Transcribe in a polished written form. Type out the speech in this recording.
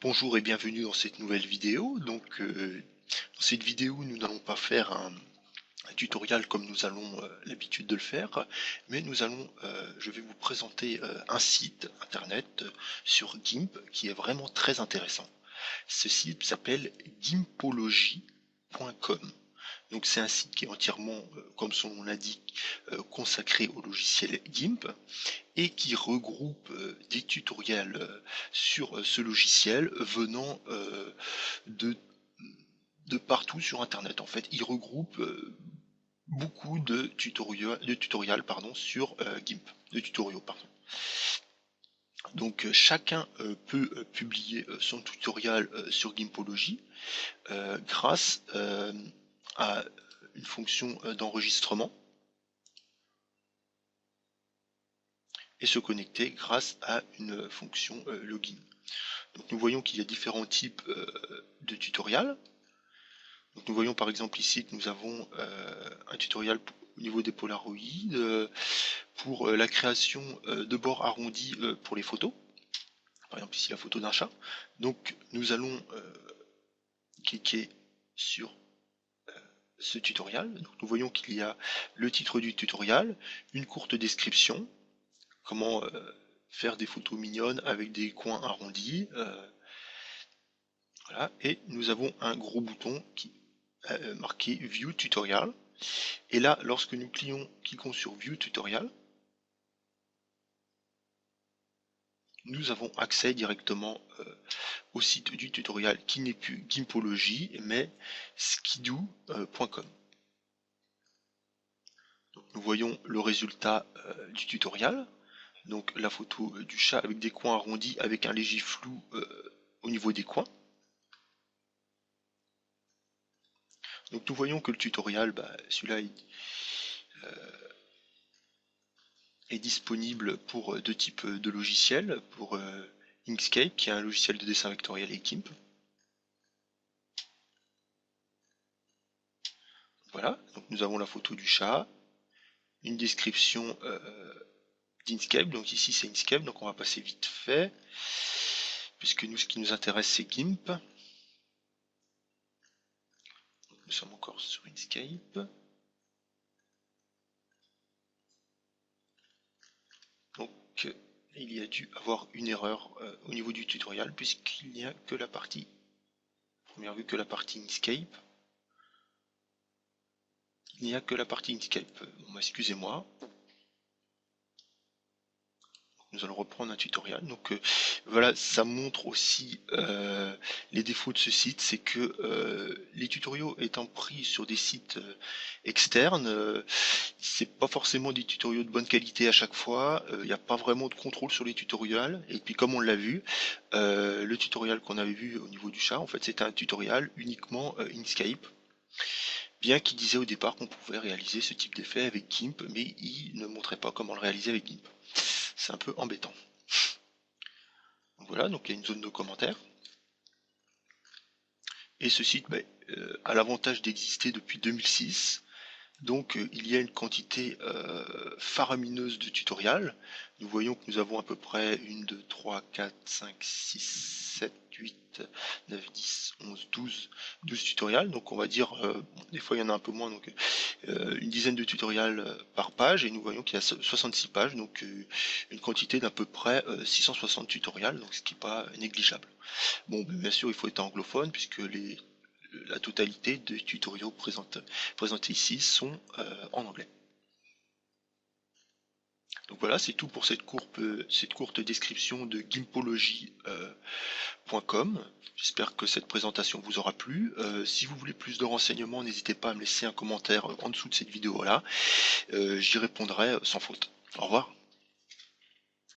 Bonjour et bienvenue dans cette nouvelle vidéo. Dans cette vidéo, nous n'allons pas faire un tutoriel comme nous avons l'habitude de le faire, mais je vais vous présenter un site internet sur GIMP qui est vraiment très intéressant. Ce site s'appelle gimpology.com. Donc c'est un site qui est entièrement, comme son nom l'indique, consacré au logiciel GIMP et qui regroupe des tutoriels sur ce logiciel venant de, de partout sur internet. En fait, il regroupe beaucoup de tutoriels pardon, sur GIMP, de tutoriaux pardon. Donc chacun peut publier son tutoriel sur Gimpology grâce à une fonction d'enregistrement et se connecter grâce à une fonction login. Donc nous voyons qu'il y a différents types de tutoriels. Donc nous voyons par exemple ici que nous avons un tutoriel au niveau des polaroïdes pour la création de bords arrondis pour les photos. Par exemple ici la photo d'un chat. Donc nous allons cliquer sur ce tutoriel. Donc, nous voyons qu'il y a le titre du tutoriel, une courte description, comment faire des photos mignonnes avec des coins arrondis. Voilà. Et nous avons un gros bouton qui est marqué View Tutorial. Et là, lorsque nous cliquons sur View Tutorial, nous avons accès directement au site du tutoriel qui n'est plus Gimpology mais skidoo.com. Nous voyons le résultat du tutoriel, donc la photo du chat avec des coins arrondis avec un léger flou au niveau des coins. Donc nous voyons que le tutoriel, celui-là est disponible pour deux types de logiciels, pour Inkscape qui est un logiciel de dessin vectoriel et GIMP. Voilà, donc nous avons la photo du chat, une description d'Inkscape, donc ici c'est Inkscape, donc on va passer vite fait, puisque nous ce qui nous intéresse c'est GIMP. Donc, nous sommes encore sur Inkscape. Donc il y a dû avoir une erreur au niveau du tutoriel, puisqu'il n'y a que la partie, première vue que la partie Inkscape. Il n'y a que la partie Inkscape. Bon, excusez-moi. Nous allons reprendre un tutoriel. Donc voilà, ça montre aussi les défauts de ce site, c'est que les tutoriaux étant pris sur des sites externes, c'est pas forcément des tutoriaux de bonne qualité à chaque fois. Il n'y a pas vraiment de contrôle sur les tutoriels. Et puis comme on l'a vu, le tutoriel qu'on avait vu au niveau du chat, en fait, c'était un tutoriel uniquement Inkscape. Bien qu'il disait au départ qu'on pouvait réaliser ce type d'effet avec GIMP, mais il ne montrait pas comment le réaliser avec GIMP. C'est un peu embêtant. Donc voilà, donc il y a une zone de commentaires. Et ce site a l'avantage d'exister depuis 2006. Donc il y a une quantité faramineuse de tutoriels. Nous voyons que nous avons à peu près 1, 2, 3, 4, 5, 6, 7, 8, 9, 10, 11, 12 tutoriels. Donc on va dire, des fois il y en a un peu moins, donc une dizaine de tutoriels par page. Et nous voyons qu'il y a 66 pages, donc une quantité d'à peu près 660 tutoriels, donc ce qui n'est pas négligeable. Bon, bien sûr il faut être anglophone puisque la totalité des tutoriaux présentés ici sont en anglais. Donc voilà, c'est tout pour cette courte description de gimpology.com. J'espère que cette présentation vous aura plu. Si vous voulez plus de renseignements, n'hésitez pas à me laisser un commentaire en dessous de cette vidéo-là. J'y répondrai sans faute. Au revoir.